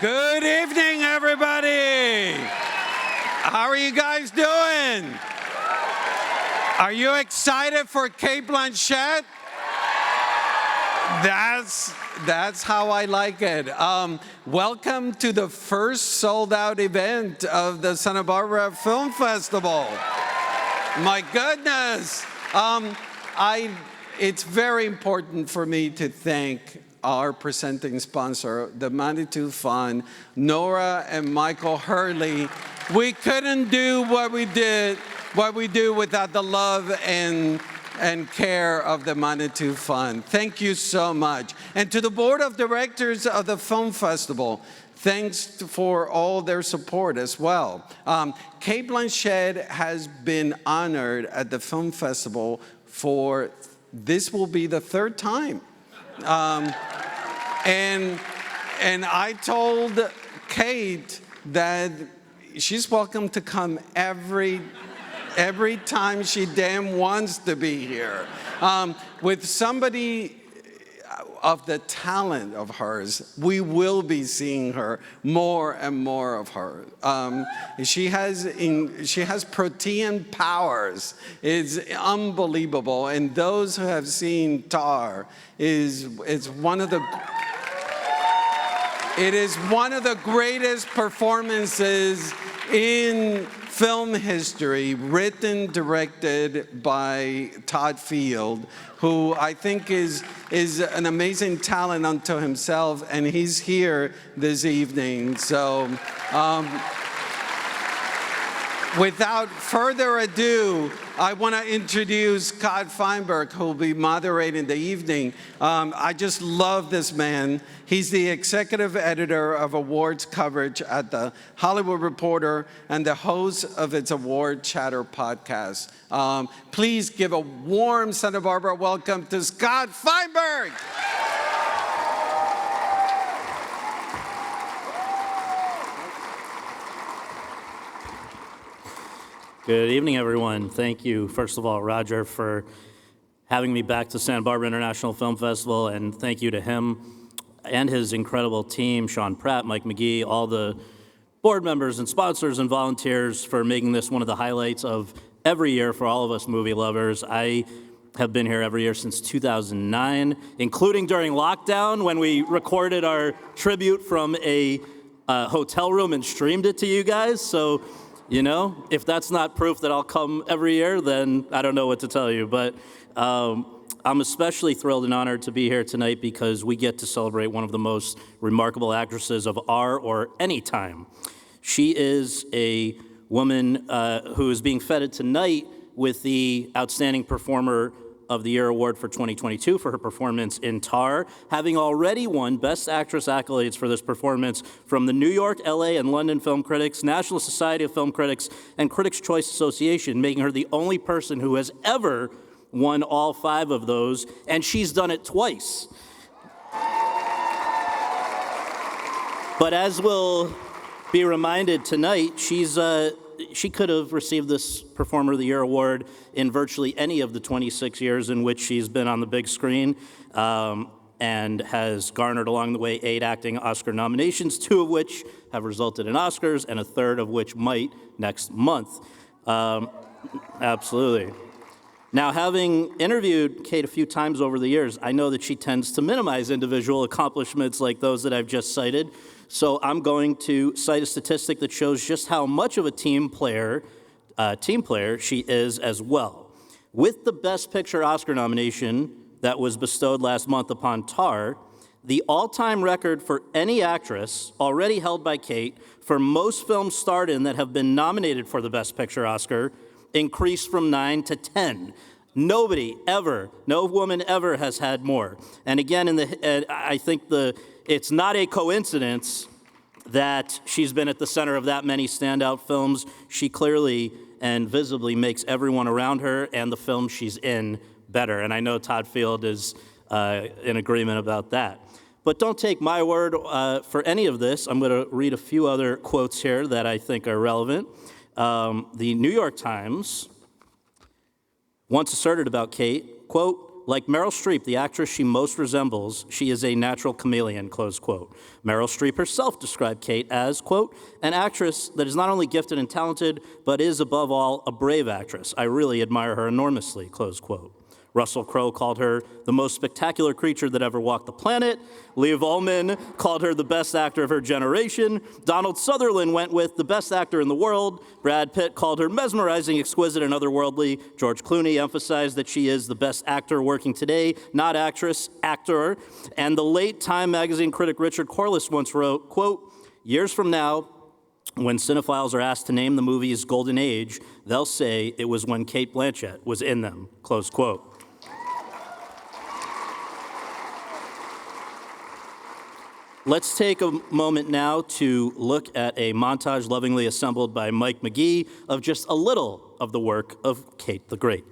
Good evening, everybody. How are you guys doing? Are you excited for Cate Blanchett? That's how I like it. Welcome to the first sold-out event of the Santa Barbara Film Festival. My goodness. It's very important for me to thank our presenting sponsor, the Manitou Fund, Nora and Michael Hurley. We couldn't do what we do without the love and care of the Manitou Fund. Thank you so much. And to the board of directors of the Film Festival, thanks for all their support as well. Cate Blanchett has been honored at the Film Festival for, this will be the third time. And I told Cate that she's welcome to come every time she damn wants to be here. With somebody of the talent of hers, we will be seeing her more and more of her. She has protean powers. It's unbelievable. And those who have seen Tar, it is one of the greatest performances in film history, written, directed by Todd, who I think is an amazing talent unto himself, and he's here this evening. So without further ado, I want to introduce Scott Feinberg, who will be moderating the evening. I just love this man. He's the executive editor of awards coverage at the Hollywood Reporter and the host of its Award Chatter podcast. Please give a warm Santa Barbara welcome to Scott Feinberg. Good evening, everyone. Thank you, first of all, Roger, for having me back to Santa Barbara International Film Festival, and thank you to him and his incredible team, Sean Pratt, Mike McGee, all the board members and sponsors and volunteers for making this one of the highlights of every year for all of us movie lovers. I have been here every year since 2009, including during lockdown when we recorded our tribute from a hotel room and streamed it to you guys. So, you know, if that's not proof that I'll come every year, then I don't know what to tell you. But I'm especially thrilled and honored to be here tonight because we get to celebrate one of the most remarkable actresses of our or any time. She is a woman who is being feted tonight with the Outstanding Performer of the Year Award for 2022 for her performance in Tar, having already won Best Actress accolades for this performance from the New York, LA, and London Film Critics, National Society of Film Critics, and Critics' Choice Association, making her the only person who has ever won all 5 of those, and she's done it twice. But as we'll be reminded tonight, she could have received this Performer of the Year award in virtually any of the 26 years in which she's been on the big screen, and has garnered along the way 8 acting Oscar nominations, 2 of which have resulted in Oscars, and a third of which might next month. Absolutely. Now, having interviewed Cate a few times over the years, I know that she tends to minimize individual accomplishments like those that I've just cited. So I'm going to cite a statistic that shows just how much of a team player she is as well. With the Best Picture Oscar nomination that was bestowed last month upon Tar, the all-time record for any actress already held by Cate for most films starred in that have been nominated for the Best Picture Oscar increased from 9 to 10. Nobody ever, no woman ever has had more. And again, I think it's not a coincidence that she's been at the center of that many standout films. She clearly and visibly makes everyone around her and the film she's in better. And I know Todd Field is in agreement about that. But don't take my word for any of this. I'm going to read a few other quotes here that I think are relevant. The New York Times once asserted about Cate, quote, like Meryl Streep, the actress she most resembles, she is a natural chameleon, close quote. Meryl Streep herself described Cate as, quote, an actress that is not only gifted and talented, but is above all a brave actress. I really admire her enormously, close quote. Russell Crowe called her the most spectacular creature that ever walked the planet. Leah Volman called her the best actor of her generation. Donald Sutherland went with the best actor in the world. Brad Pitt called her mesmerizing, exquisite, and otherworldly. George Clooney emphasized that she is the best actor working today, not actress, actor. And the late Time magazine critic Richard Corliss once wrote, quote, years from now, when cinephiles are asked to name the movie's golden age, they'll say it was when Cate Blanchett was in them, close quote. Let's take a moment now to look at a montage lovingly assembled by Mike McGee of just a little of the work of Cate the Great.